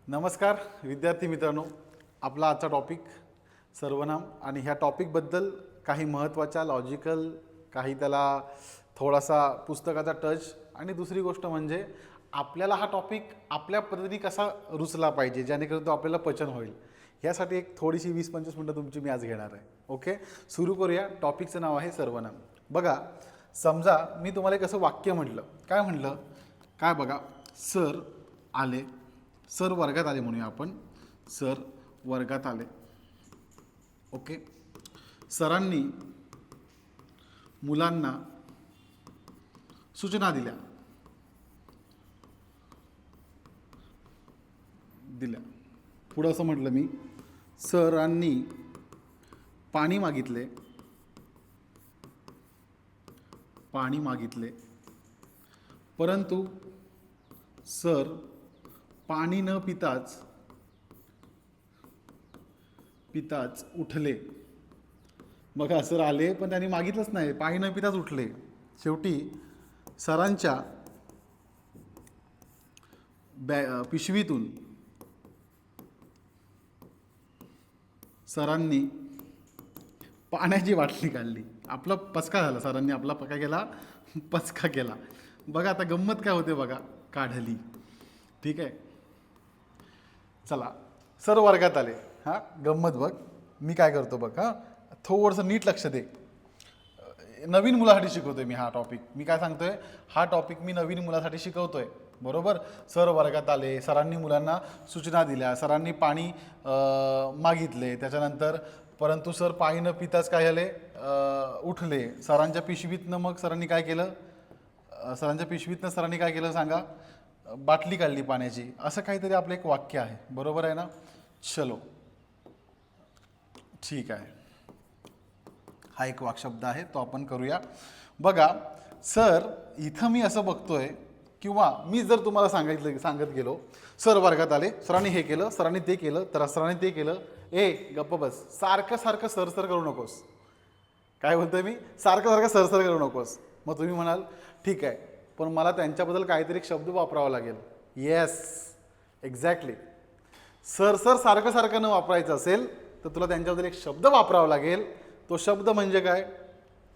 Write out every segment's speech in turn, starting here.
नमस्कार विद्यार्थी मित्रांनो, आपला आजचा टॉपिक सर्वनाम आणि ह्या टॉपिकबद्दल काही महत्त्वाच्या लॉजिकल, काही त्याला थोडासा पुस्तकाचा टच आणि दुसरी गोष्ट म्हणजे आपल्याला हा टॉपिक आपल्या पद्धतीने कसा रुचला पाहिजे जेणेकरून तो आपल्याला पचन होईल. ह्यासाठी एक थोडीशी 20-25 मिनटं तुमची मी आज घेणार आहे. ओके, सुरू करूया. टॉपिकचं नाव आहे सर्वनाम. बघा, समजा मी तुम्हाला एक असं वाक्य म्हटलं. काय म्हटलं? काय बघा, सर आले, सर वर्गात आले म्हणूया आपण. सर वर्गात आले. ओके, सरांनी मुलांना सूचना दिल्या. पुढं असं म्हटलं मी, सरांनी पाणी मागितले. पाणी मागितले परंतु सर पाणी न पिताच उठले. बघा, सर आले पण त्यांनी मागितलंच नाही, पाणी न पिताच उठले. शेवटी सरांच्या पिशवीतून सरांनी पाण्याची बाटली काढली. आपला पचका झाला. सरांनी आपला काय केला? पचका केला. बघा आता गंमत काय होते बघा, काढली. ठीक आहे, चला. सर वर्गात आले. हां, गंमत बघ, मी काय करतो बघ. हां, थोडंसं नीट लक्ष दे. नवीन मुलासाठी शिकवतोय मी हा टॉपिक. मी काय सांगतोय, हा टॉपिक मी नवीन मुलासाठी शिकवतोय. बरोबर. सर वर्गात आले, सरांनी मुलांना सूचना दिल्या, सरांनी पाणी मागितले, त्याच्यानंतर परंतु सर पाणी न पिताच काय झाले? उठले. सरांच्या पिशवीतनं मग सरांनी काय केलं? सरांनी काय केलं सांगा? बाटली काढली पाण्याची. असं काहीतरी आपलं एक वाक्य आहे. बरोबर आहे ना? चलो, ठीक आहे. हा एक वाक्शब्द आहे, तो आपण करूया. बघा, सर इथं मी असं बघतोय, किंवा मी जर तुम्हाला सांगत गेलो, सर वर्गात आले, सरांनी हे केलं, सरांनी ते केलं, तर सरांनी ते केलं. गप्प बस. सारखं सारखं सरसर करू नकोस. काय बोलतोय मी? सारखं सारखं सरसर करू नकोस. मग तुम्ही म्हणाल ठीक आहे, पण मला त्यांच्याबद्दल काहीतरी एक शब्द वापरावा लागेल. Yes, exactly. सरसर सारखं सारखं न वापरायचं असेल तर तुला त्यांच्याबद्दल एक शब्द वापरावा लागेल. तो शब्द म्हणजे काय?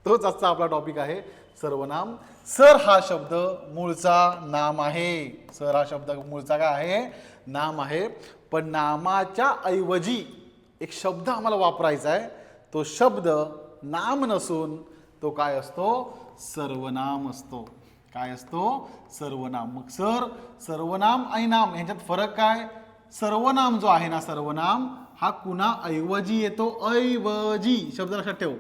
तोच आजचा आपला टॉपिक आहे, सर्वनाम. सर हा शब्द मूळचा नाम आहे. सर हा शब्द मूळचा काय आहे? नाम आहे. पण नामाच्या ऐवजी एक शब्द आम्हाला वापरायचा आहे. तो शब्द नाम नसून तो काय असतो? सर्वनाम असतो. काय असतो? सर्वनाम. मग सर, सर्वनाम आणि नाम यांच्यात फरक काय? सर्वनाम जो आहे ना, सर्वनाम हा कुणाऐवजी येतो? ऐवजी. शब्द लक्षात ठेव.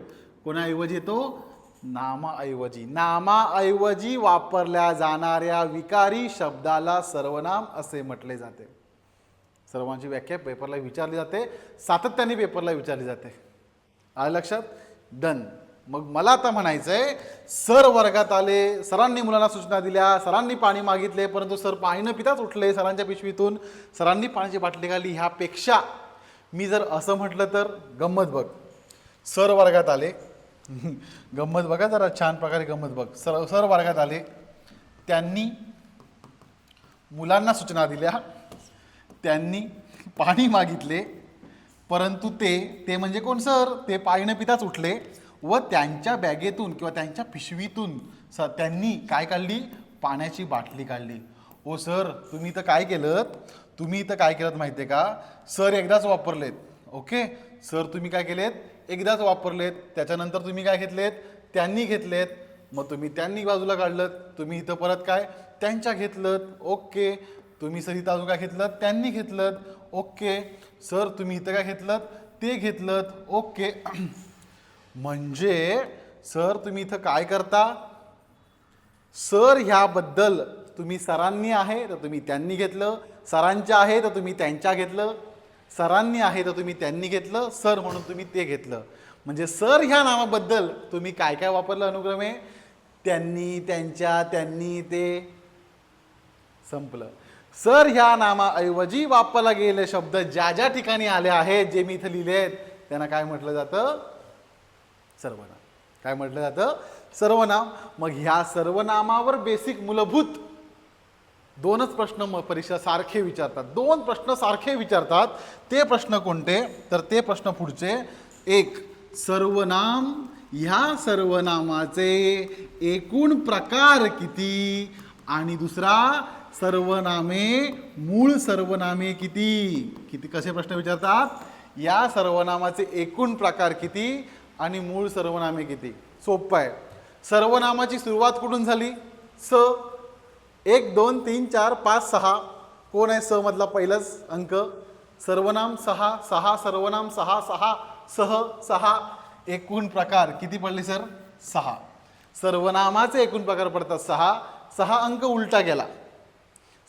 कोणाऐवजी येतो? नामाऐवजी. नामाऐवजी वापरल्या जाणाऱ्या विकारी शब्दाला सर्वनाम असे म्हटले जाते. सर्वांची व्याख्या पेपरला विचारली जाते, सातत्याने पेपरला विचारली जाते. आलं लक्षात? डन. मग मला आता म्हणायचंय, सर वर्गात आले, सरांनी मुलांना सूचना दिल्या, सरांनी पाणी मागितले, परंतु सर पाणी न पिताच उठले. सरांच्या पिशवीतून सरांनी पाण्याची बाटली काढली. ह्यापेक्षा मी जर असं म्हटलं तर, गंमत बघ, सर वर्गात आले. गंमत बघा जरा, छान प्रकारे गंमत बघ. सर वर्गात आले, त्यांनी मुलांना सूचना दिल्या, त्यांनी पाणी मागितले, परंतु ते म्हणजे कोण? सर. ते पाणी न पिताच उठले व त्यांच्या बॅगेतून किंवा त्यांच्या पिशवीतून त्यांनी काय काढली? पाण्याची बाटली काढली. ओ सर, तुम्ही इथं काय केलं? माहिती आहे का? सर एकदाच वापरलेत. ओके, सर तुम्ही काय केलेत? एकदाच वापरलेत. त्याच्यानंतर तुम्ही काय घेतलेत? त्यांनी घेतलेत. मग तुम्ही त्यांनी बाजूला काढलं, तुम्ही इथं परत काय? त्यांच्या घेतलं. ओके, तुम्ही सर इथं अजून काय घेतलं? त्यांनी घेतलं. ओके, सर तुम्ही इथं काय घेतलं? ते घेतलं. ओके. म्हणजे सर तुम्ही इथं काय करता? सर ह्याबद्दल तुम्ही सरांनी आहे तर तुम्ही त्यांनी घेतलं, सरांच्या आहे तर तुम्ही त्यांच्या घेतलं, सरांनी आहे तर तुम्ही त्यांनी घेतलं, सर म्हणून तुम्ही ते घेतलं. म्हणजे सर ह्या नावाबद्दल तुम्ही काय काय वापरलं अनुक्रमे? त्यांनी, त्यांच्या, त्यांनी, ते. संपलं. सर ह्या नामाऐवजी वापरला गेलेले शब्द ज्या ज्या ठिकाणी आले आहेत, जे मी इथं लिहिले आहेत, त्यांना काय म्हटलं जातं? सर्वनाम. काय म्हटलं जातं? सर्वनाम. मग ह्या सर्वनामावर बेसिक मूलभूत दोनच प्रश्न परीक्षा सारखे विचारतात, दोन प्रश्न सारखे विचारतात. ते प्रश्न कोणते? तर ते प्रश्न पुढचे. एक, सर्वनाम, ह्या सर्वनामाचे एकूण प्रकार किती? आणि दुसरा, सर्वनामे, मूळ सर्वनामे किती? किती कसे प्रश्न विचारतात? या सर्वनामाचे एकूण प्रकार किती आणि मूळ सर्वनामे किती? सोपं आहे. सर्वनामाची सुरुवात कुठून झाली? स. 1 2 3 4 5 6. कोण आहे स मधला पहिलाच अंक? सर्वनाम 6. 6 सर्वनाम 6. 6 सह 6. एकूण प्रकार किती पडले सर? 6. सर्वनामाचे एकूण प्रकार पडतात 6. 6 अंक उलटा गेला.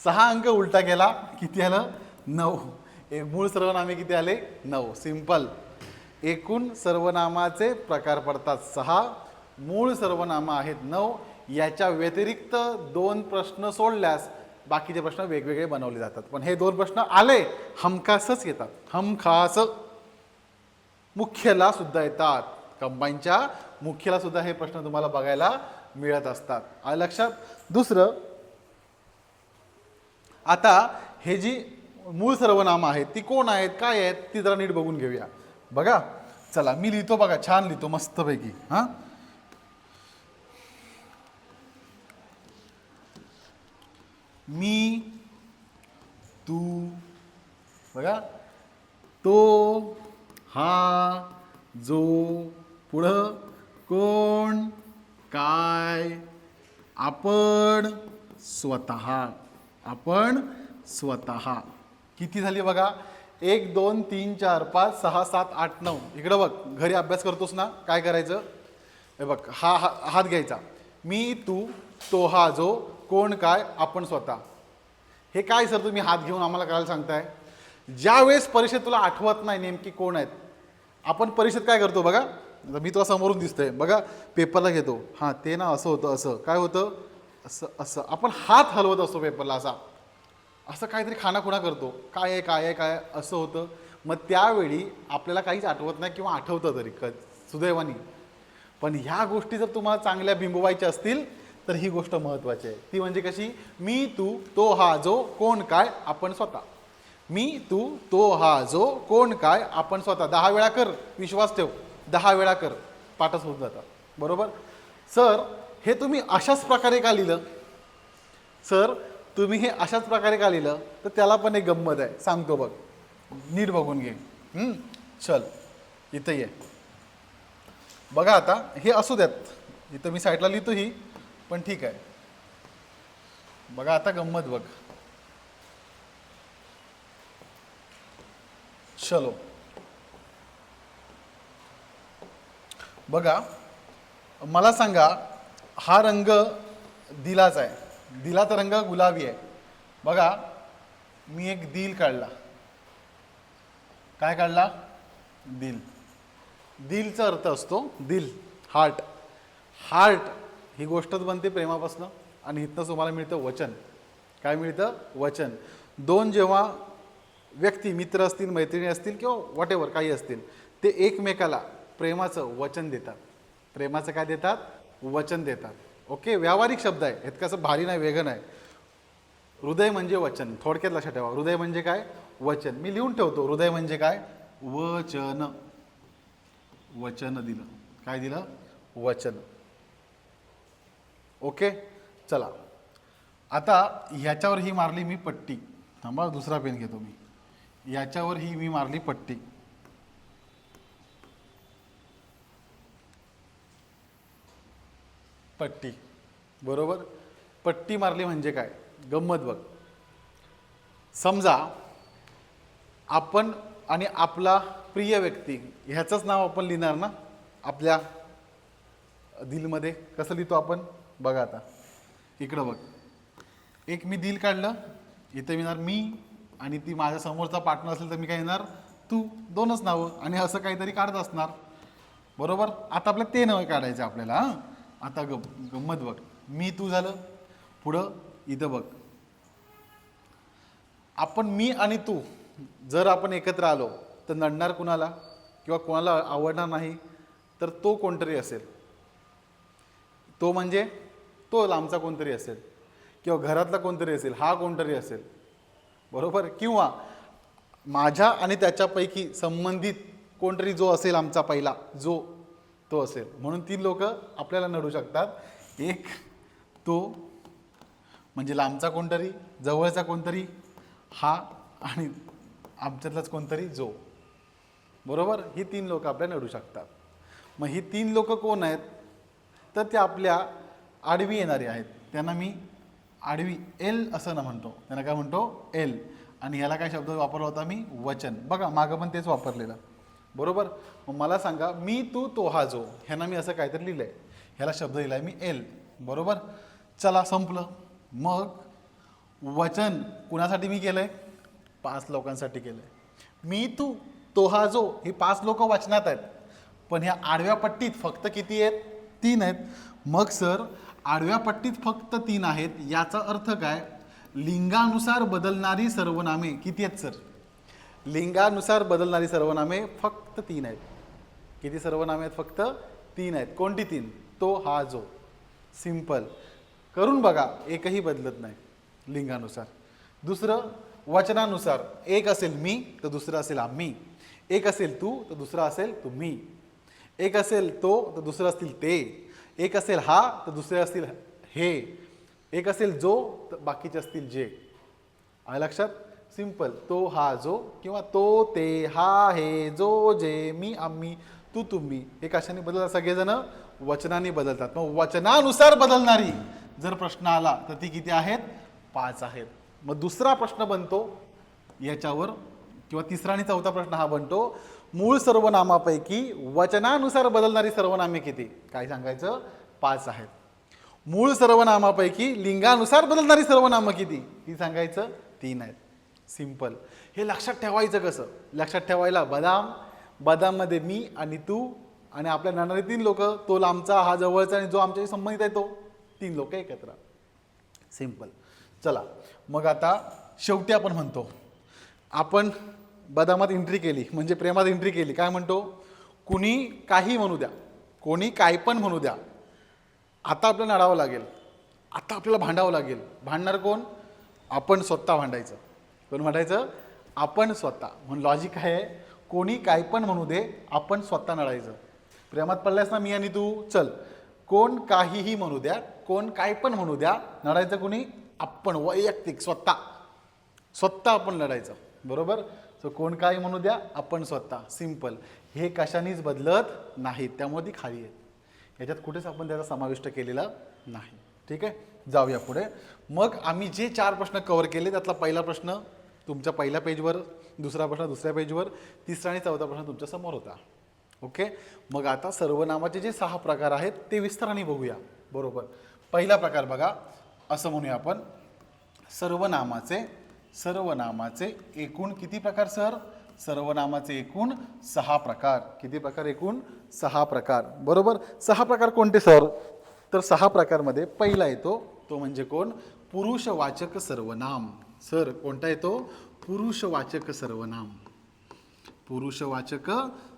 6 अंक उलटा गेला, किती आलं? 9. मूळ सर्वनामे किती आले? 9. सिंपल. एकूण सर्वनामाचे प्रकार पडतात 6, मूळ सर्वनाम आहेत 9. याच्या व्यतिरिक्त 2 प्रश्न सोडल्यास बाकीचे प्रश्न वेगवेगळे बनवले जातात. पण हे 2 प्रश्न आले हमखासच येतात. हमखास. मुख्यला सुद्धा येतात. कंबाईनच्या मुख्यला सुद्धा हे प्रश्न तुम्हाला बघायला मिळत असतात. आलं लक्षात? दुसरं, आता हे जी मूळ सर्वनाम आहेत ती कोण आहेत, काय आहेत, ती जरा नीट बघून घेऊया. बघा, चला मी लिहितो बघा, छान लिहितो मस्तपैकी. हां, मी, तू, बघा, तो, हा, जो, पुढं कोण, काय, आपण, स्वतः. आपण स्वतः. किती झाली बघा? 1 2 3 4 5 6 7 8 9. इकडं बघ, घरी अभ्यास करतोस ना, काय करायचं? हे बघ, हा हात घ्यायचा. मी, तू, तो, हा, जो, कोण, काय, आपण, स्वतः. हे काय सर तुम्ही हात घेऊन आम्हाला करायला सांगताय? ज्या वेळेस परीक्षेत तुला आठवत नाही नेमकी कोण आहेत, आपण परीक्षेत काय करतो बघा, मी तुला समोरून दिसतंय बघा, पेपरला घेतो. हां, ते ना असं होतं, असं काय होतं, असं असं आपण हात हलवत असतो पेपरला, असा असं काहीतरी खानाखुणा करतो, काय आहे काय आहे काय असं होतं. मग त्यावेळी आपल्याला काहीच आठवत नाही किंवा आठवतं तरी सुदैवानी. पण ह्या गोष्टी जर तुम्हाला चांगल्या बिंबवायच्या असतील तर ही गोष्ट महत्त्वाची आहे. ती म्हणजे कशी? मी, तू, तो, हा, जो, कोण, काय, आपण, स्वतः. मी, तू, तो, हा, जो, कोण, काय, आपण, स्वतः. 10 वेळा कर, विश्वास ठेव, 10 वेळा कर, पाठच होत जातात. बरोबर? सर हे तुम्ही अशाच प्रकारे का लिहिलं? सर तुम्ही हे अशाच प्रकारे का लिहिलं? तर त्याला पण एक गंमत आहे, सांगतो बघ, नीट बघून घे. चल इथं ये बघा. आता हे असू द्यात, इथं मी साईडला लिहितो ही, पण ठीक आहे. बघा आता गंमत बघ. चलो बघा, मला सांगा, हा रंग दिलाच आहे, दिलाचा रंग गुलाबी आहे. बघा, मी एक दिल काढला. काय काढला? दिल. दिलचा अर्थ असतो दिल, हार्ट. हार्ट ही गोष्टच बनते प्रेमापासून, आणि इथनं तुम्हाला मिळतं वचन. काय मिळतं? वचन. 2 जेव्हा व्यक्ती, मित्र असतील, मैत्रिणी असतील किंवा व्हॉटेवर काही असतील, ते एकमेकाला प्रेमाचं वचन देतात. प्रेमाचं काय देतात? वचन देतात. ओके, व्यावहारिक शब्द आहे, हे कसं भारी नाही, वेगळं नाही. हृदय म्हणजे वचन, थोडक्यात लक्षात ठेवा. हृदय म्हणजे काय? वचन. मी लिहून ठेवतो, हृदय म्हणजे काय? वचन. वचन दिलं. काय दिलं? वचन. ओके, चला आता ह्याच्यावर ही मारली मी पट्टी. थांबा, दुसरा पेन घेतो मी. याच्यावर ही मी मारली पट्टी. पट्टी, बरोबर? पट्टी मारली म्हणजे काय? गंमत बघ. समजा आपण आणि आपला प्रिय व्यक्ती ह्याचंच नाव आपण लिहिणार ना आपल्या दिलमध्ये. कसं लिहितो आपण? बघा आता इकडं बघ, एक मी दिल काढलं, इथं येणार मी, आणि ती माझ्या समोरचा पार्टनर असेल तर मी काय येणार? तू. 2च नावं, आणि असं काहीतरी काढत असणार. बरोबर? आता आपल्याला ते नाव काढायचं आपल्याला. हां, आता गंमत बघ. मी, तू झालं. पुढं इथं बघ, आपण मी आणि तू जर आपण एकत्र आलो तर नडणार कुणाला किंवा कोणाला आवडणार नाही? तर तो कोणतरी असेल. तो म्हणजे तो लांबचा कोणतरी असेल. किंवा घरातला कोणतरी असेल, हा कोणतरी असेल, बरोबर, किंवा माझ्या आणि त्याच्यापैकी संबंधित कोणतरी जो असेल आमचा पहिला जो तो असेल. म्हणून 3 लोक आपल्याला नडू शकतात. एक तो म्हणजे लांबचा कोणतरी, जवळचा कोणतरी, हा आणि आमच्यातलाच कोणतरी जो, बरोबर. ही 3 लोक आपल्याला नडू शकतात. मग ही 3 लोक कोण आहेत? तर ते आपल्या आडवी येणारे आहेत. त्यांना मी आडवी एल असं ना म्हणतो. त्यांना काय म्हणतो? एल. आणि ह्याला काय शब्द वापरला होता मी? वचन. बघा मागं पण तेच वापरलेलं, बरोबर. मग मला सांगा, मी तू तो हा जो, ह्यांना मी असं काहीतरी लिहिलं आहे, ह्याला शब्द दिला आहे मी एल, बरोबर. चला संपलं. मग वचन कुणासाठी मी केलं आहे? 5 लोकांसाठी केलं आहे. मी तू तो हा जो, ही 5 लोक वचनात आहेत, पण ह्या आडव्या पट्टीत फक्त किती आहेत? 3 आहेत. मग सर आडव्या पट्टीत फक्त 3 आहेत, याचा अर्थ काय? लिंगानुसार बदलणारी सर्वनामे किती आहेत सर? लिंगानुसार बदलणारी सर्वनामे फक्त 3 आहेत. किती सर्वनामे आहेत? फक्त 3 आहेत. कोणती 3? तो हा जो. सिंपल. करून बघा, एकही बदलत नाही लिंगानुसार. दुसरं वचनानुसार, एक असेल मी तर दुसरं असेल आम्ही, एक असेल तू तर दुसरा असेल तुम्ही, एक असेल तो तर दुसरं असतील ते, एक असेल हा तर दुसरे असतील हे, एक असेल जो तर बाकीचे असतील जे. आहे लक्षात? सिंपल. तो हा जो किंवा तो ते हा हे जो जे मी आम्ही तू तुम्ही, हे कशाने बदलतात? सगळेजण वचनाने बदलतात. मग वचनानुसार बदलणारी जर प्रश्न आला तर ती किती आहेत? 5 आहेत. मग दुसरा प्रश्न बनतो याच्यावर, किंवा तिसरा आणि चौथा प्रश्न हा बनतो, मूळ सर्वनामापैकी वचनानुसार बदलणारी सर्वनामे किती? काय सांगायचं? 5 आहेत. मूळ सर्वनामापैकी लिंगानुसार बदलणारी सर्वनामं किती? ती सांगायचं 3 आहेत. सिंपल. हे लक्षात ठेवायचं कसं? लक्षात ठेवायला बदाममध्ये मी आणि तू आणि आपल्या नडणारे 3 लोक, तो लांबचा, हा जवळचा आणि जो आमच्याशी संबंधित आहे तो, 3 लोक एकत्र. सिंपल. चला मग आता शेवटी आपण म्हणतो, आपण बदामात एंट्री केली म्हणजे प्रेमात एंट्री केली. काय म्हणतो? कुणी काही म्हणू द्या, कोणी काय पण म्हणू द्या, आता आपल्याला नडावं लागेल, आता आपल्याला भांडावं लागेल. भांडणार कोण? आपण स्वतः भांडायचं. कोण भांडायचं? आपण स्वतः. म्हणून लॉजिक आहे, कोणी काय पण म्हणू दे, आपण स्वतः नडायचं. प्रेमात पडल्यास ना मी आणि तू, चल कोण काहीही म्हणू द्या, कोण काय पण म्हणू द्या, नडायचं कोणी? आपण. वैयक्तिक स्वतः आपण लढायचं, बरोबर. सो कोण काय म्हणू द्या, आपण स्वतः. सिंपल. हे कशानेच बदलत नाहीत, त्यामुळे ती खाली आहे. याच्यात कुठेच आपण त्याचा समाविष्ट केलेला नाही. ठीक आहे, जाऊया पुढे. मग आम्ही जे 4 प्रश्न कव्हर केले त्यातला पहिला प्रश्न तुमच्या पहिल्या पेजवर, दुसरा प्रश्न दुसऱ्या पेजवर, तिसरा आणि चौथा प्रश्न तुमच्या समोर होता. ओके. मग आता सर्वनामाचे जे 6 प्रकार आहेत ते विस्ताराने बघूया, बरोबर. पहिला प्रकार बघा, असं म्हणूया आपण, सर्वनामाचे एकूण किती प्रकार सर? सर्वनामाचे एकूण 6 प्रकार. किती प्रकार? एकूण 6 प्रकार, बरोबर. 6 प्रकार कोणते सर? तर 6 प्रकारमध्ये पहिला येतो तो म्हणजे कोण? पुरुषवाचक सर्वनाम. सर कोणता येतो? पुरुषवाचक सर्वनाम. पुरुषवाचक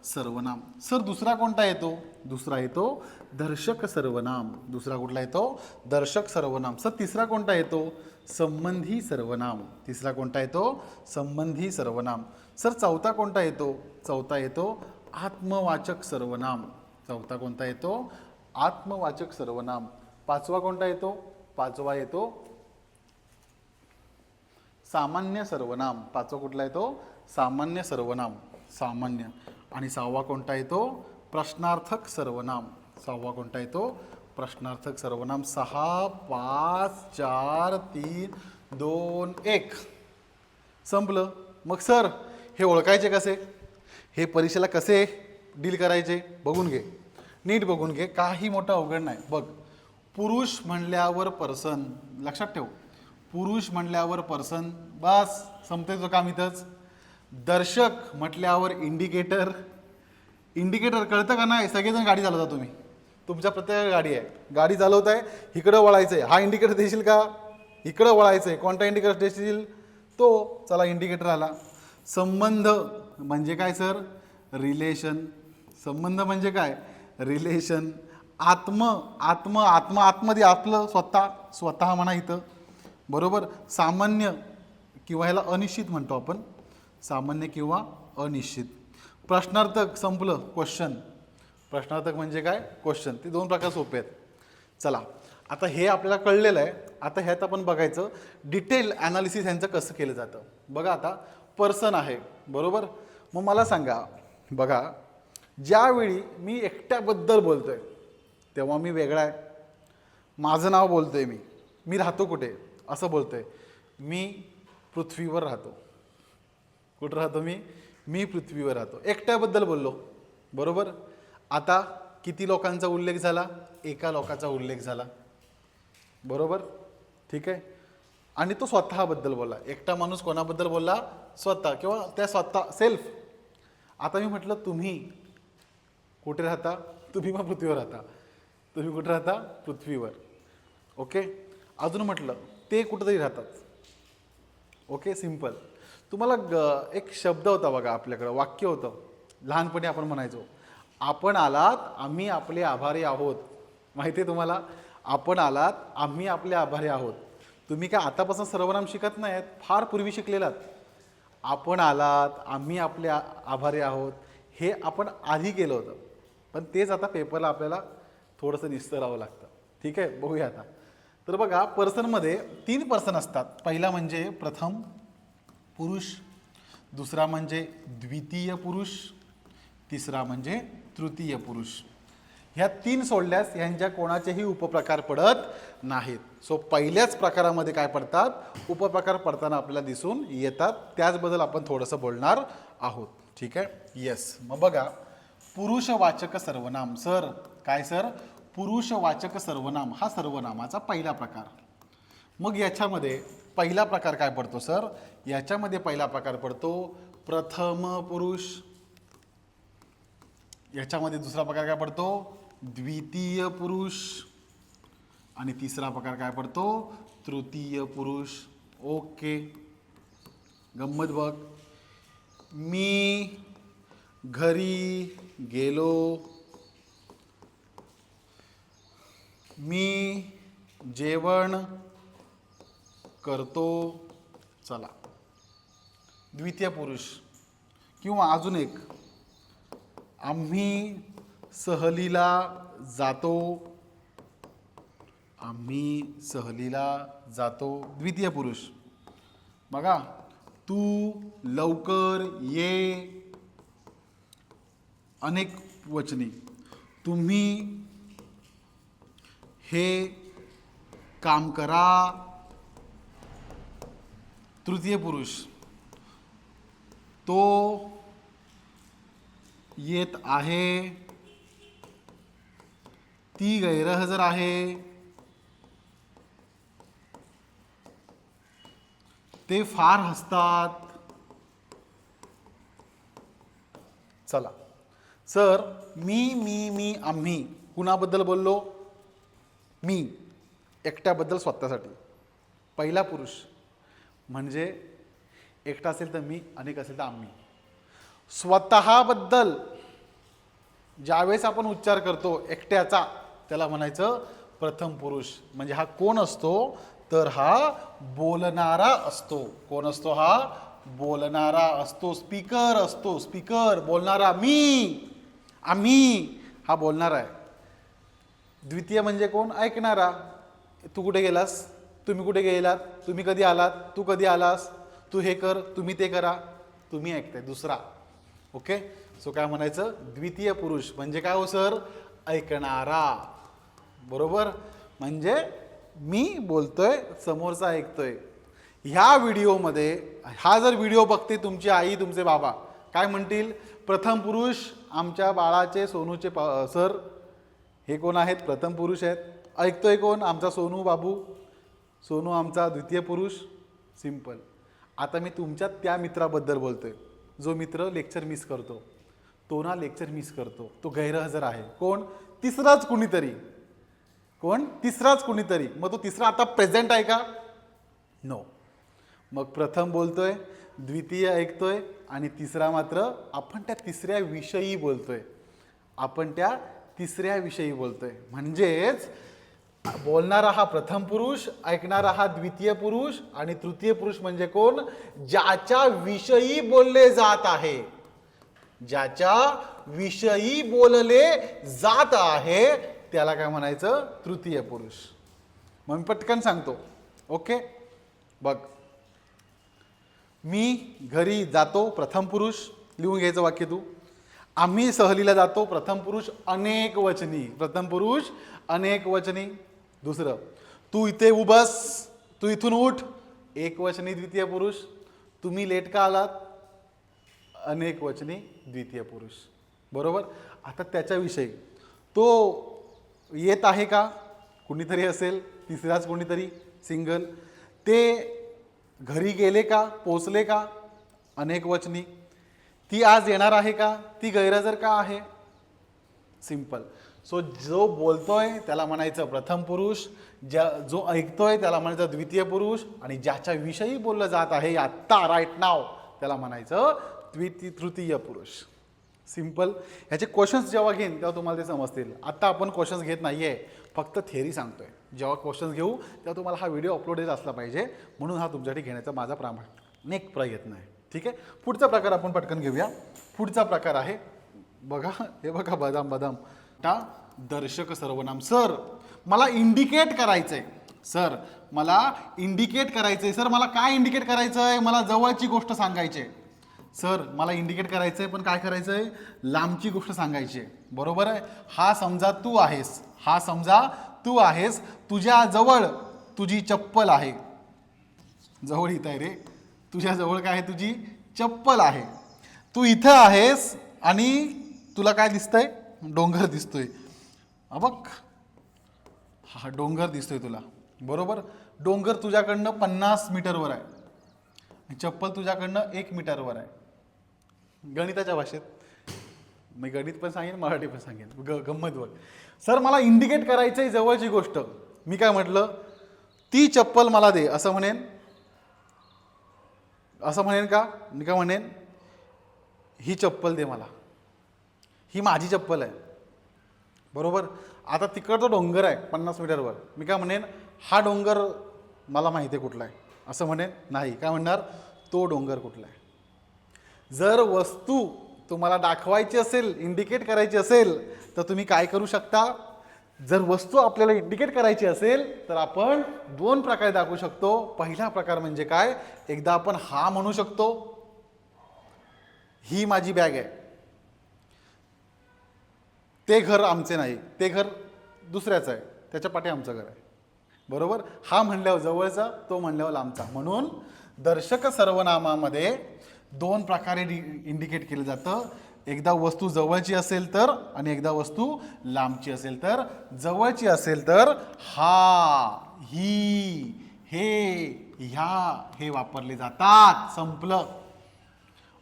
सर्वनाम. सर दुसरा कोणता येतो? दुसरा येतो दर्शक सर्वनाम. दुसरा कुठला येतो? दर्शक सर्वनाम. सर तिसरा कोणता येतो? संबंधी सर्वनाम. तिसरा कोणता येतो? संबंधी सर्वनाम. सर चौथा कोणता येतो? चौथा येतो आत्मवाचक सर्वनाम. चौथा कोणता येतो? आत्मवाचक सर्वनाम. पाचवा कोणता येतो? पाचवा येतो सामान्य सर्वनाम. पाचवा कुठला येतो? सामान्य सर्वनाम. सामान्य. आणि 6वा कोणता येतो? प्रश्नार्थक सर्वनाम. 6वा कोणता येतो? प्रश्नार्थक सर्वनाम. 6, 5, 4, 3, 2, 1 संपलं. मग सर हे ओळखायचे कसे? हे परीक्षेला कसे डील करायचे? बघून घे, नीट बघून घे, काही मोठं अवघड नाही. बघ, पुरुष म्हणल्यावर पर्सन, लक्षात ठेव, पुरुष म्हणल्यावर पर्सन, बस संपते तो काम इथंच. दर्शक म्हटल्यावर इंडिकेटर. इंडिकेटर कळतं का नाही? सगळेजण गाडी चालवता तुम्ही, तुमच्या प्रत्येक गाडी आहे, गाडी चालवत आहे, इकडं वळायचं आहे, हा इंडिकेटर देशील का? इकडं वळायचं आहे, कोणता इंडिकेटर देशील? तो. चला इंडिकेटर आला. संबंध म्हणजे काय सर? रिलेशन. संबंध म्हणजे काय? रिलेशन. आत्ममध्ये आपलं स्वतः म्हणा इथं. बरोबर. सामान्य किंवा ह्याला अनिश्चित म्हणतो आपण, सामान्य किंवा अनिश्चित. प्रश्नार्थक संपलं, क्वेश्चन. प्रश्नार्थक म्हणजे काय, क्वेश्चन. ते दोन प्रकार सोपे आहेत. चला आता हे आपल्याला कळलेलं आहे. आता ह्यात आपण बघायचं डिटेल ॲनालिसिस ह्यांचं कसं केलं जातं. बघा आता पर्सन आहे, बरोबर. मग मला सांगा, बघा ज्यावेळी मी एकट्याबद्दल बोलतोय तेव्हा मी वेगळा आहे. माझं नाव बोलतोय, मी राहतो कुठे असं बोलतोय. मी पृथ्वीवर राहतो. कुठं राहतो मी पृथ्वीवर राहतो. एकट्याबद्दल बोललो, बरोबर. आता किती लोकांचा उल्लेख झाला, एका लोकाचा उल्लेख झाला, बरोबर. ठीक आहे. आणि तो स्वतःबद्दल बोलला. एकटा माणूस कोणाबद्दल बोलला, स्वतः किंवा त्या स्वतः सेल्फ. आता मी म्हटलं तुम्ही कुठे राहता, तुम्ही मग पृथ्वीवर राहता. तुम्ही कुठे राहता, पृथ्वीवर. ओके. अजून म्हटलं ते कुठंतरी राहतात. Okay, simple. तुम्हाला एक शब्द होता बघा आपल्याकडं, वाक्य होतं लहानपणी आपण म्हणायचो, आपण आलात आम्ही आपले आभारी आहोत. माहिती आहे तुम्हाला, आपण आलात आम्ही आपले आभारी आहोत. तुम्ही काय आतापासून सर्वनाम शिकत नाहीत, फार पूर्वी शिकलेलात. आपण आलात आम्ही आपले आभारी आहोत हे आपण आधी केलं होतं, पण तेच आता पेपरला आपल्याला थोडंसं निस्तरावं लागतं. ठीक आहे, बघूया आता. तर बघा पर्सनमध्ये 3 पर्सन असतात. पहिला म्हणजे प्रथम पुरुष, दुसरा म्हणजे द्वितीय पुरुष, तिसरा म्हणजे तृतीय पुरुष. ह्या 3 सोडल्यास ह्यांच्या कोणाचेही उपप्रकार पडत नाहीत. सो पहिल्याच प्रकारामध्ये काय पडतात, उपप्रकार पडताना आपल्याला दिसून येतात. त्याचबद्दल आपण थोडंसं बोलणार आहोत. ठीक आहे, येस. मग बघा पुरुषवाचक सर्वनाम. सर काय सर, पुरुषवाचक सर्वनाम हा सर्वनामाचा पहिला प्रकार. मग याच्यामध्ये पहिला प्रकार काय पडतो सर, याच्यामध्ये पहिला प्रकार पडतो प्रथम पुरुष. याच्यामध्ये दुसरा प्रकार काय पडतो, द्वितीय पुरुष. आणि तिसरा प्रकार काय पडतो, तृतीय पुरुष. ओके, गंमत बघ. मी घरी गेलो, मी जेवण करतो. चला, द्वितीय पुरुष. किंवा अजून एक, आम्ही सहलीला जातो, आम्ही सहलीला जातो, द्वितीय पुरुष. बघा, तू लवकर ये, अनेक वचनी. तुम्ही हे काम करा, तृतीय पुरुष. तो येत आहे, ती गैरहजर आहे, ते फार हसतात. चला सर, मी आम्ही कुणाबद्दल बोललो, मी एकट्याबद्दल स्वतःसाठी. पहिला पुरुष म्हणजे एकटा असेल तर मी, अनेक असेल तर आम्ही. स्वतःबद्दल ज्यावेळेस आपण उच्चार करतो एकट्याचा, त्याला म्हणायचं प्रथम पुरुष. म्हणजे हा कोण असतो, तर हा बोलणारा असतो. कोण असतो, हा बोलणारा असतो, स्पीकर असतो. स्पीकर, बोलणारा. मी, आम्ही हा बोलणारा आहे. द्वितीय म्हणजे कोण, ऐकणारा. तू कुठे गेलास, तुम्ही कुठे गेलात, तुम्ही कधी आलात, तू कधी आलास, तू हे कर, तुम्ही ते करा, तुम्ही ऐकताय, दुसरा. ओके. सो काय म्हणायचं, द्वितीय पुरुष म्हणजे काय हो सर, ऐकणारा. बरोबर. म्हणजे मी बोलतोय, समोरचा ऐकतोय. ह्या व्हिडिओमध्ये, हा जर व्हिडिओ बघते तुमची आई, तुमचे बाबा, काय म्हणतील, प्रथम पुरुष आमच्या बाळाचे, सोनूचे सर हे कोण आहेत, प्रथम पुरुष आहेत. ऐकतोय कोण, आमचा सोनू बाबू. सोनू आमचा द्वितीय पुरुष. सिंपल. आता मी तुमच्या त्या मित्राबद्दल बोलतोय, जो मित्र लेक्चर मिस करतो. तो ना लेक्चर मिस करतो, तो गैरहजर आहे. कोण, तिसराच कुणीतरी. कोण, तिसराच कुणीतरी. मग तो तिसरा आता प्रेझेंट आहे का, नो. मग प्रथम बोलतोय, द्वितीय ऐकतोय, आणि तिसरा मात्र आपण त्या तिसऱ्या विषयी बोलतोय. आपण त्या तिसऱ्या विषयी बोलतोय. म्हणजेच बोलणारा हा प्रथम पुरुष, ऐकणारा हा द्वितीय पुरुष आणि तृतीय पुरुष म्हणजे कोण? ज्याच्या विषयी बोलले जात आहे, ज्याच्या विषयी बोलले जात आहे त्याला काय म्हणायचं? तृतीय पुरुष. मग मी पटकन सांगतो. ओके, बघ. मी घरी जातो, प्रथम पुरुष. लिहून घ्यायचं वाक्य तू. आम्ही सहलीला जातो, प्रथम पुरुष अनेक वचनी. प्रथम पुरुष अनेक वचनी. दुसरं, तू इथे उभस, तू इथून उठ, एक वचनी द्वितीय पुरुष. तुम्ही लेट का आलात? अनेक वचनी द्वितीय पुरुष. बरोबर. आता त्याच्याविषयी तो येत आहे का? कुणीतरी असेल, तिसराच कोणीतरी सिंगल. ते घरी गेले का? पोचले का? अनेक वचनी. ती आज येणार आहे का? ती गैरहजर का आहे? सिंपल. सो जो बोलतोय त्याला म्हणायचं प्रथम पुरुष, जो ऐकतोय त्याला म्हणायचं द्वितीय पुरुष, आणि ज्याच्या विषयी बोललं जात आहे आत्ता राईट नाव त्याला म्हणायचं तृतीय पुरुष. सिंपल. ह्याचे क्वेश्चन्स जेव्हा घेईन तेव्हा तुम्हाला ते समजतील. आता आपण क्वेश्चन्स घेत नाहीये, फक्त थेअरी सांगतोय. जेव्हा क्वेश्चन्स घेऊ तेव्हा तुम्हाला हा व्हिडिओ अपलोडेड असला पाहिजे, म्हणून हा तुमच्यासाठी घेण्याचा माझा प्रामाणिक प्रयत्न आहे. ठीक आहे. पुढचा प्रकार आपण पटकन घेऊया. पुढचा प्रकार आहे बघा, हे बघा, बदाम बदाम. दर्शक सर्वनाम. सर मला इंडिकेट करायचंय. सर मला इंडिकेट करायचंय. सर मला काय इंडिकेट करायचंय? मला जवळची गोष्ट सांगायची. सर मला इंडिकेट करायचंय, पण काय करायचंय? लांबची गोष्ट सांगायची. बरोबर आहे. हा समजा तू आहेस, हा समजा तू आहेस, तुझ्या जवळ तुझी चप्पल आहे. जवळ इथं आहे रे, तुझ्या जवळ काय आहे? तुझी चप्पल आहे. तू इथं आहेस आणि तुला काय दिसतंय? डोंगर दिसतोय. बघ, हा डोंगर दिसतोय तुला. बरोबर. डोंगर तुझ्याकडनं 50 मीटरवर आहे, चप्पल तुझ्याकडनं 1 मीटरवर आहे. गणिताच्या भाषेत मी गणित पण सांगेन, मराठी पण सांगेन. गंमत बघ. सर मला इंडिकेट करायचंय जवळची गोष्ट. मी काय म्हटलं? ती चप्पल मला दे असं म्हणेन. असं म्हणेन का? मी काय म्हणेन? ही चप्पल दे मला, ही माझी चप्पल आहे. बरोबर. आता तिकडचा डोंगर आहे 50 मीटरवर. मी काय म्हणेन? हा डोंगर मला माहिती आहे कुठला आहे असं म्हणेन? नाही. काय म्हणणार? तो डोंगर कुठला आहे. जर वस्तू तुम्हाला दाखवायची असेल, इंडिकेट करायची असेल, तर तुम्ही काय करू शकता? जर वस्तू आपल्याला इंडिकेट करायची असेल तर आपण 2 प्रकारे दाखवू शकतो. पहिला प्रकार म्हणजे काय? एकदा आपण हा म्हणू शकतो, ही माझी बॅग आहे, ते घर आमचे नाही, ते घर दुसऱ्याचं आहे, त्याच्या पाठी आमचं घर आहे. बरोबर. हा म्हणल्यावर जवळचा, तो म्हणल्यावर लांबचा. म्हणून दर्शक सर्वनामामध्ये 2 प्रकारे इंडिकेट केलं जातं. एकदा वस्तू जवळची असेल तर, आणि एकदा वस्तू लांबची असेल तर. जवळची असेल तर हा, ही, हे, ह्या हे वापरले जातात. संपलं.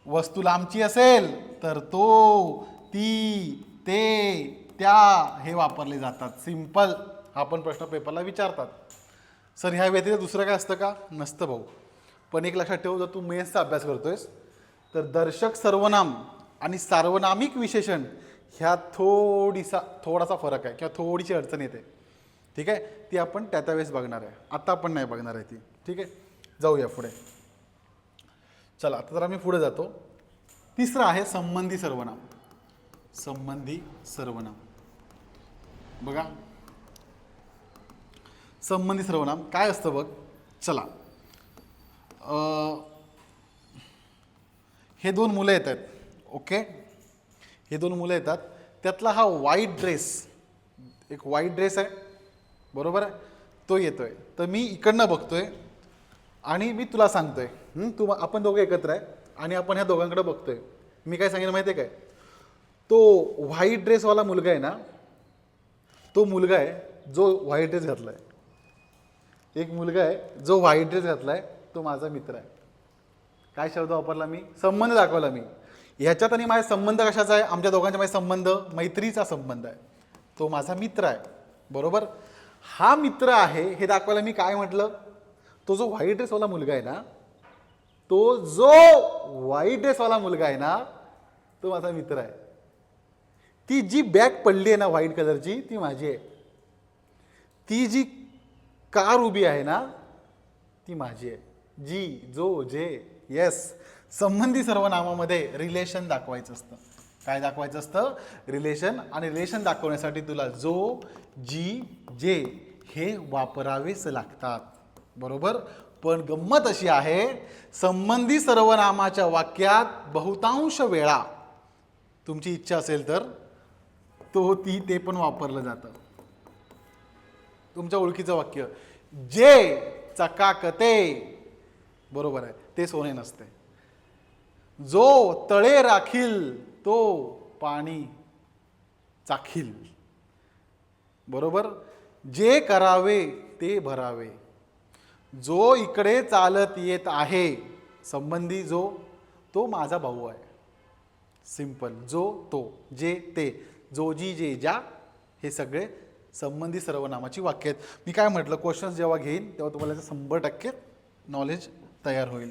वस्तू लांबची असेल तर तो, ती, ते, त्या हे वापरले जातात. सिंपल. हा पण प्रश्न पेपरला विचारतात. सर ह्या व्यतिरिक्त दुसरं काय असतं का? नसतं भाऊ. पण एक लक्षात ठेव, जर तू मेन्सचा अभ्यास करतोयस तर दर्शक सर्वनाम आणि सार्वनामिक विशेषण ह्यात थोडासा फरक आहे, किंवा थोडीशी अडचण येते. ठीक आहे. ती आपण त्या वेळेस बघणार आहे, आता आपण नाही बघणार आहे ती. ठीक आहे. जाऊया पुढे. चला आता जरा मी पुढे जातो. तिसरं आहे संबंधी सर्वनाम. संबंधी सर्वनाम. बघा, संबंधी सर्वनाम काय असतं बघ. चला, हे 2 मुलं येत आहेत. ओके, हे 2 मुलं येतात. त्यातला हा व्हाईट ड्रेस, एक व्हाईट ड्रेस आहे. बरोबर आहे. तो येतोय. तर मी इकडनं बघतोय आणि मी तुला सांगतोय, आपण दोघे एकत्र आहे आणि आपण ह्या दोघांकडे बघतोय. मी काय सांगेन माहिती आहे काय? तो व्हाईट ड्रेसवाला मुलगा आहे ना, तो मुलगा आहे जो व्हाईट ड्रेस घातलाय. एक मुलगा आहे जो व्हाईट ड्रेस घातलाय, तो माझा मित्र आहे. काय शब्द वापरला मी? संबंध दाखवला मी. ह्याच्यात आणि माझा संबंध कशाचा आहे? आमच्या दोघांच्या माझा संबंध मैत्रीचा संबंध आहे. तो माझा मित्र आहे. बरोबर. हा मित्र आहे हे दाखवायला मी काय म्हटलं? तो जो व्हाईट ड्रेसवाला मुलगा आहे ना, तो जो व्हाईट ड्रेसवाला मुलगा आहे ना, तो माझा मित्र आहे. ती जी बॅग पडली आहे ना व्हाईट कलरची, ती माझी आहे. ती जी कार उभी आहे ना ती माझी आहे. जी, जो, जे, येस. संबंधी सर्वनामामध्ये रिलेशन दाखवायचं असतं. काय दाखवायचं असतं? रिलेशन. आणि रिलेशन दाखवण्यासाठी तुला जो, जी, जे हे वापरावेच लागतात. बरोबर. पण गंमत अशी आहे, संबंधी सर्वनामाच्या वाक्यात बहुतांश वेळा तुमची इच्छा असेल तर ते पण वापरलं जातं. तुमच्या ओळखीचं वाक्य, जे चकाकते, बरोबर आहे, ते सोने नसते. जो तळे राखील तो पाणी चाखील, बरोबर. जे करावे ते भरावे. जो इकडे चालत येत आहे, संबंधी जो, तो माझा भाऊ आहे. सिंपल. जो, तो, जे, ते, जो, जी, जे, ज्या, हे सगळे संबंधी सर्वनामाची वाक्य आहेत. मी काय म्हटलं, क्वेश्चन्स जेव्हा घेईन तेव्हा तुम्हाला 100% नॉलेज तयार होईल.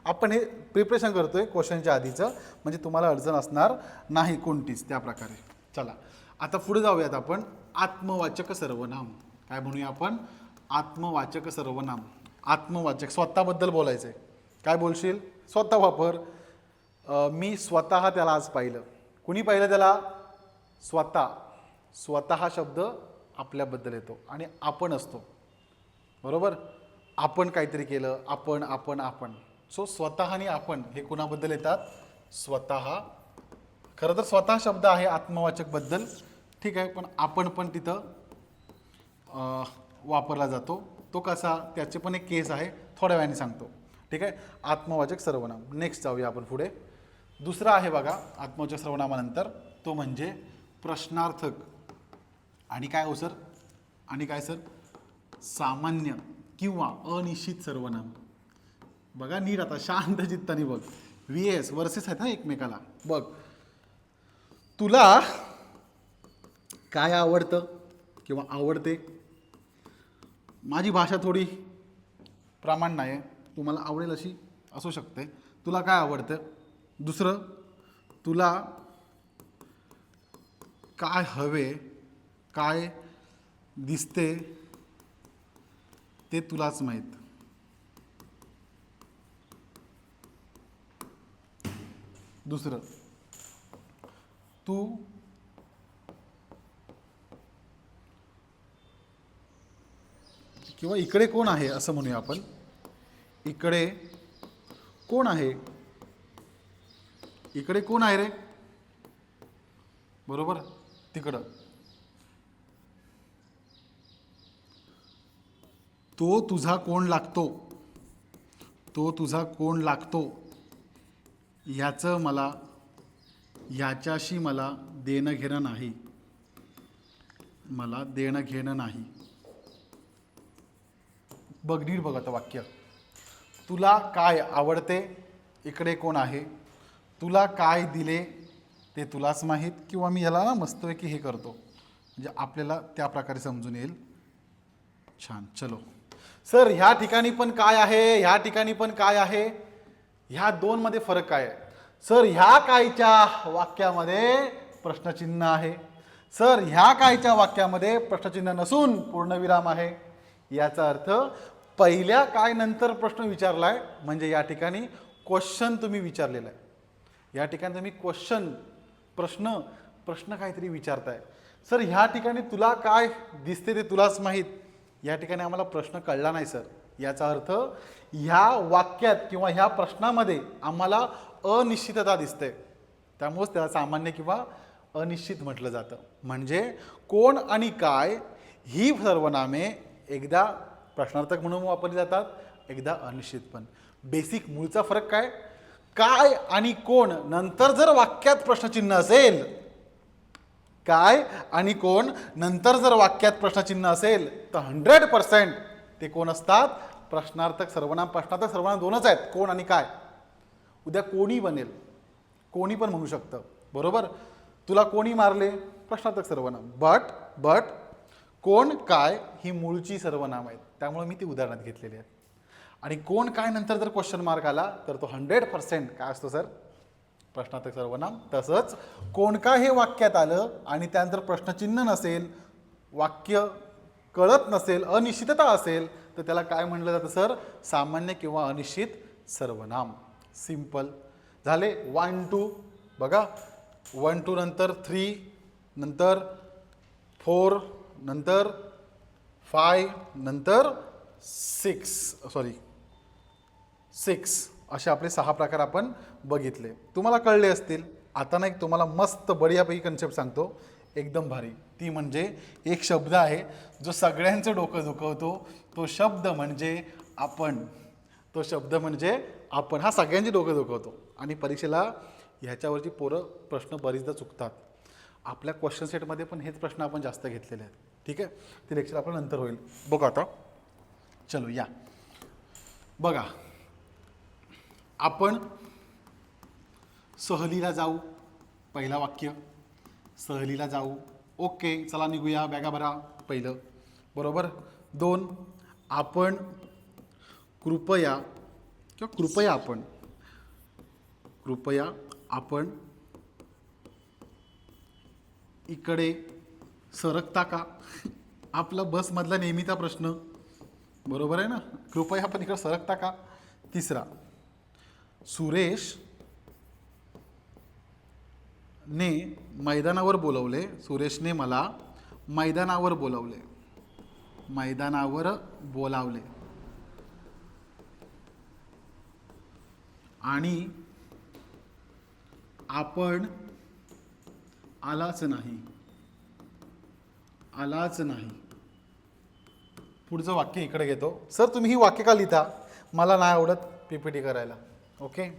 आपण हे प्रिपरेशन करतोय क्वेश्चनच्या आधीचं, म्हणजे तुम्हाला अडचण असणार नाही कोणतीच त्या प्रकारे. चला आता पुढे जाऊयात आपण. आत्मवाचक सर्वनाम. काय म्हणूया आपण? आत्मवाचक सर्वनाम. आत्मवाचक, स्वतःबद्दल बोलायचं आहे. काय बोलशील? स्वतः वापर. मी स्वतः त्याला आज पाहिलं. कुणी पाहिलं त्याला? स्वतः. स्वतः हा शब्द आपल्याबद्दल येतो आणि आपण असतो, बरोबर. आपण काहीतरी केलं, आपण आपण आपण. सो स्वतः आणि आपण हे कुणाबद्दल येतात? स्वतः. खरं तर स्वतः शब्द आहे आत्मवाचक बद्दल, ठीक आहे, पण आपण पण तिथं वापरला जातो. तो कसा, त्याचे पण एक केस आहे, थोड्या वेळाने सांगतो, ठीक आहे. आत्मवाचक सर्वनाम. नेक्स्ट जाऊया आपण पुढे. दुसरा आहे बघा आत्मवाचक सर्वनामानंतर, तो म्हणजे प्रश्नार्थक. आणि काय हो सर? आणि काय सर? सामान्य किंवा अनिश्चित सर्वनाम. बघा नीट, आता शांत चित्ताने बघ. VS वर्सेस आहेत ना एकमेकाला. बघ, तुला काय आवडतं किंवा आवडते? माझी भाषा थोडी प्रमाण नाही, तुम्हाला आवडेल अशी असू शकते. तुला काय आवडतं? दुसरं, तुला काय हवे, काय दिसते ते तुलाच माहीत. दुसरं, तू किंवा इकडे कोण आहे असं म्हणूया आपण. इकडे कोण आहे? इकडे कोण आहे रे? बरोबर. तिकडं तो तुझा कोण लागतो? तो तुझा कोण लागतो याच्याशी मला देणं घेणं नाही. मला देणं घेणं नाही. बघ नीट बघ आता वाक्य. तुला काय आवडते? इकडे कोण आहे? तुला काय दिले ते तुलाच माहीत. किंवा मी याला ना मस्तपैकी हे करतो, म्हणजे आपल्याला त्या प्रकारे समजून येईल. छान. चलो सर, ह्या ठिकाणी पण काय आहे, ह्या ठिकाणी पण काय आहे, ह्या दोनमध्ये फरक काय आहे? सर ह्या कायच्या वाक्यामध्ये प्रश्नचिन्ह आहे. सर ह्या कायच्या वाक्यामध्ये प्रश्नचिन्ह नसून पूर्णविराम आहे. याचा अर्थ पहिल्या काय नंतर प्रश्न विचारलाय, म्हणजे या ठिकाणी क्वेश्चन तुम्ही विचारलेला आहे. या ठिकाणी तुम्ही प्रश्न काहीतरी विचारताय. सर ह्या ठिकाणी तुला काय दिसते ते तुलाच माहीत. या ठिकाणी आम्हाला प्रश्न कळला नाही सर. याचा अर्थ ह्या वाक्यात किंवा ह्या प्रश्नामध्ये आम्हाला अनिश्चितता दिसते, त्यामुळेच त्याला सामान्य किंवा अनिश्चित म्हटलं जातं. म्हणजे कोण आणि काय ही सर्वनामे एकदा प्रश्नार्थक म्हणून वापरली जातात, एकदा अनिश्चित पण. बेसिक मूळचा फरक काय? काय आणि कोण नंतर जर वाक्यात प्रश्नचिन्ह असेल, काय आणि कोण नंतर जर वाक्यात प्रश्नचिन्ह असेल तर 100% ते कोण असतात? प्रश्नार्थक सर्वनाम. प्रश्नार्थक सर्वनाम दोनच आहेत, कोण आणि काय. उद्या कोणी बनेल, कोणी पण म्हणू शकतं, बरोबर. तुला कोणी मारले? प्रश्नार्थक सर्वनाम. बट कोण काय ही मूळची सर्वनाम आहेत, त्यामुळे मी ती उदाहरणात घेतलेली आहेत. आणि कोण काय नंतर जर क्वेश्चन मार्क आला तर तो 100% काय असतो सर? प्रश्नार्थक सर्वनाम. तसंच कोण काय हे वाक्यात आलं आणि त्यानंतर प्रश्नचिन्ह नसेल, वाक्य कळत नसेल, अनिश्चितता असेल, तर त्याला काय म्हणलं जातं सर? सामान्य किंवा अनिश्चित सर्वनाम. सिंपल झाले. 1 2 बघा, 1 2 नंतर 3, नंतर 4, नंतर 5, नंतर 6 असे आपले 6 प्रकार आपण बघितले. तुम्हाला कळले असतील. आता ना एक तुम्हाला मस्त बढियापैकी कन्सेप्ट सांगतो, एकदम भारी. ती म्हणजे एक शब्द आहे जो सगळ्यांचं डोकं दुखवतो. तो शब्द म्हणजे आपण. तो शब्द म्हणजे आपण. हा सगळ्यांची डोकं दुखवतो आणि परीक्षेला ह्याच्यावरची पोरं प्रश्न बरीचदा चुकतात. आपल्या क्वेश्चन सेटमध्ये पण हेच प्रश्न आपण जास्त घेतलेले आहेत. ठीक आहे, ते लेक्चर आपलं नंतर होईल. बघू आता. चलो या बघा, आपण सहलीला जाऊ. पहिला वाक्य, सहलीला जाऊ. ओके, चला निघूया, बॅगा भरा. पहिलं बरोबर. 2, आपण कृपया आपण इकडे सरकता का? आपला बसमधला नेहमीचा प्रश्न, बरोबर आहे ना? कृपया आपण इकडे सरकता का? तिसरा, सुरेश ने मैदानावर बोलवले. सुरेशने मला मैदानावर बोलावले. आणि आपण आलाच नाही. पुढचं वाक्य इकडे घेतो. सर तुम्ही ही वाक्य का लिहिता? मला नाही आवडत PPT करायला. ओके,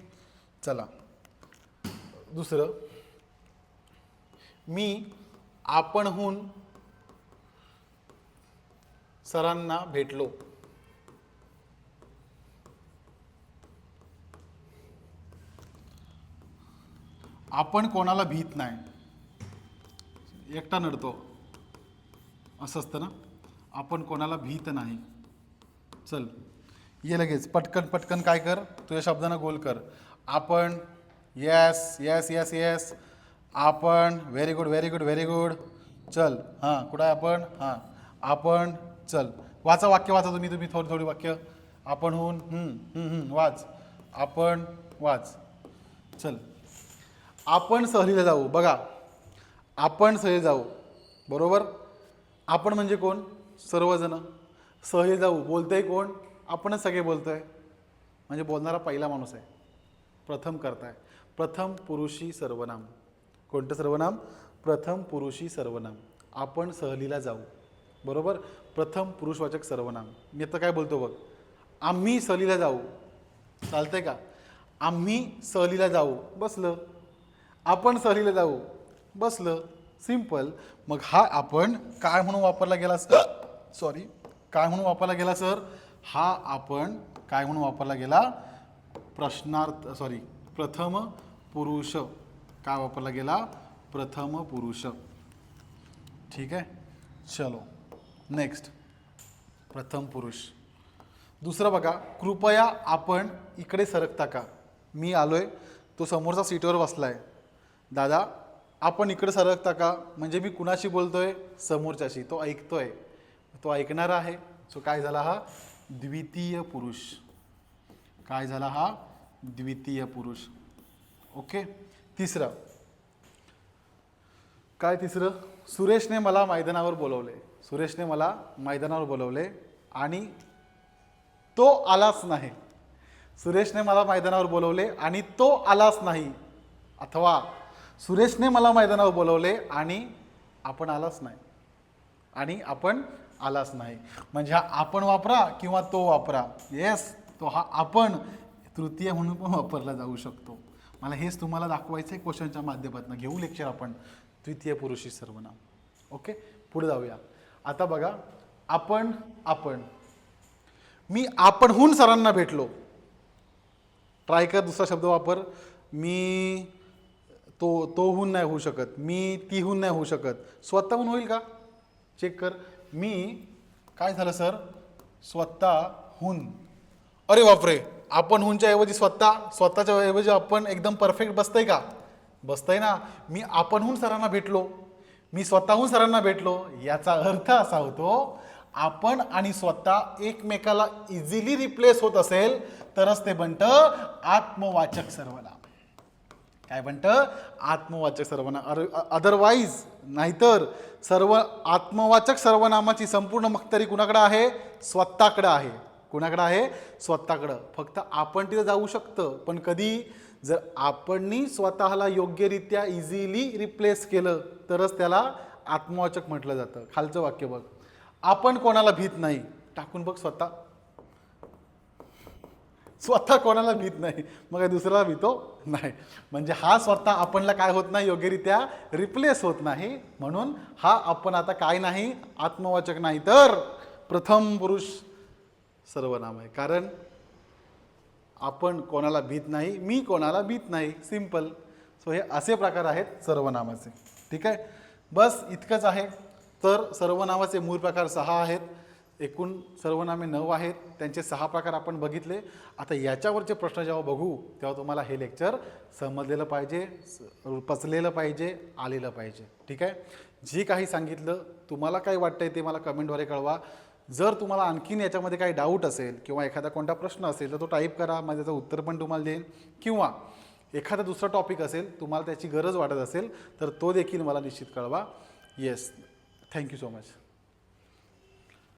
चला. दुसरं, मी आपणहून सरांना भेटलो. आपण कोणाला भीत नाही. एकटा नडतो असं असतं ना. आपण कोणाला भीत नाही. चल ये लगेच पटकन काय कर, तुझ्या शब्दांना गोल कर. आपण, येस येस येस येस. आपण, व्हेरी गुड. चल, हां कुठं आहे आपण? हां आपण. चल वाचा वाक्य, वाचा तुम्ही थोडी वाक्य. आपणहून वाच. आपण वाच. चल, आपण सहलीला जाऊ. बघा, आपण सहलीला जाऊ, बरोबर. आपण म्हणजे कोण? सर्वजण. सहलीला जाऊ बोलतंय कोण? आपणच सगळे बोलतोय. म्हणजे बोलणारा पहिला माणूस आहे, प्रथम करताय. प्रथम पुरुषी सर्वनाम. कोणतं सर्वनाम? प्रथम पुरुषी सर्वनाम. आपण सहलीला जाऊ, बरोबर. प्रथम पुरुषवाचक सर्वनाम. मी आता काय बोलतो बघ, आम्ही सहलीला जाऊ. चालतंय का? आम्ही सहलीला जाऊ, बसलं. आपण सहलीला जाऊ, बसलं. सिंपल. मग हा आपण काय म्हणून वापरला गेला सर? काय म्हणून वापरला गेला सर? हा आपण काय म्हणून वापरला गेला? प्रथम पुरुष. काय वापरला गेला? प्रथम पुरुष. ठीक आहे, चलो नेक्स्ट. प्रथम पुरुष. दुसरं बघा, कृपया आपण इकडे सरकता का? मी आलोय, तो समोरचा सीटवर बसलाय. दादा आपण इकडे सरकता का? म्हणजे मी कुणाशी बोलतोय? समोरच्याशी. तो ऐकतोय, तो ऐकणार आहे. सो काय झाला हा? द्वितीय पुरुष. काय झाला हा? द्वितीय पुरुष. ओके. तिसरं काय? तिसरं, सुरेशने मला मैदानावर बोलवले आणि तो आलाच नाही. सुरेशने मला मैदानावर बोलवले आणि तो आलाच नाही. अथवा सुरेशने मला मैदानावर बोलवले आणि आपण आलाच नाही. म्हणजे हा आपण वापरा किंवा तो वापरा. येस, तो हा आपण तृतीय म्हणून पण वापरला जाऊ शकतो. मला हेच तुम्हाला दाखवायचं आहे क्वेश्चनच्या माध्यमातून. घेऊ लेक्चर आपण तृतीय पुरुषी सर्वनाम. ओके, पुढे जाऊया. आता बघा, आपण मी आपणहून सरांना भेटलो. ट्राय कर, दुसरा शब्द वापर. मी तोहून नाही होऊ शकत. मी तीहून नाही होऊ शकत. स्वतःहून होईल का? चेक कर. मी काय झालं सर? स्वतःहून. अरे बापरे, आपणहूनच्या ऐवजी स्वतःच्या ऐवजी आपण एकदम परफेक्ट बसतंय का? बसतंय ना. मी आपणहून सरांना भेटलो, मी स्वतःहून सरांना भेटलो. याचा अर्थ असा होतो, आपण आणि स्वतः एकमेकाला इझिली रिप्लेस होत असेल तरच ते बनतं आत्मवाचक सर्वनाम. काय बनतं? आत्मवाचक सर्वनाम. अदरवाईज नाहीतर आत्मवाचक सर्वनामाची संपूर्ण मक्तरी कुणाकडे आहे? स्वतःकडे आहे. कुणाकडे आहे? स्वतःकडं. फक्त आपण तिथे जाऊ शकतं, पण कधी? जर आपणनी स्वतःला योग्यरित्या इझिली रिप्लेस केलं तरच त्याला आत्मवाचक म्हटलं जातं. खालचं वाक्य बघ, आपण कोणाला भीत नाही. टाकून बघ स्वतः. स्वतः कोणाला भीत नाही, मग काय दुसऱ्याला भीतो नाही. म्हणजे हा स्वतः आपणला काय होत नाही, योग्यरित्या रिप्लेस होत नाही. म्हणून हा आपण आता काय नाही, आत्मवाचक नाही तर प्रथम पुरुष सर्वनाम आहे. कारण आपण कोणाला भीत नाही, मी कोणाला भीत नाही. सिंपल. सो हे असे प्रकार आहेत सर्वनामाचे. ठीक आहे, बस इतकंच आहे. तर सर्वनामाचे मूळ प्रकार 6 आहेत. एकूण सर्वनामे 9 आहेत. त्यांचे 6 प्रकार आपण बघितले. आता याच्यावरचे प्रश्न जेव्हा बघू तेव्हा तुम्हाला हे लेक्चर समजलेलं पाहिजे, पचलेलं पाहिजे, आलेलं पाहिजे. ठीक आहे, जे काही सांगितलं तुम्हाला काय वाटतंय ते मला कमेंटद्वारे कळवा. जर तुम्हाला आणखीन याच्यामध्ये काही डाऊट असेल किंवा एखादा कोणता प्रश्न असेल तर तो टाईप करा, माझं त्याचं उत्तर पण तुम्हाला देईन. किंवा एखादा दुसरा टॉपिक असेल तुम्हाला त्याची गरज वाटत असेल तर तो देखील मला निश्चित कळवा. Yes, thank you so much.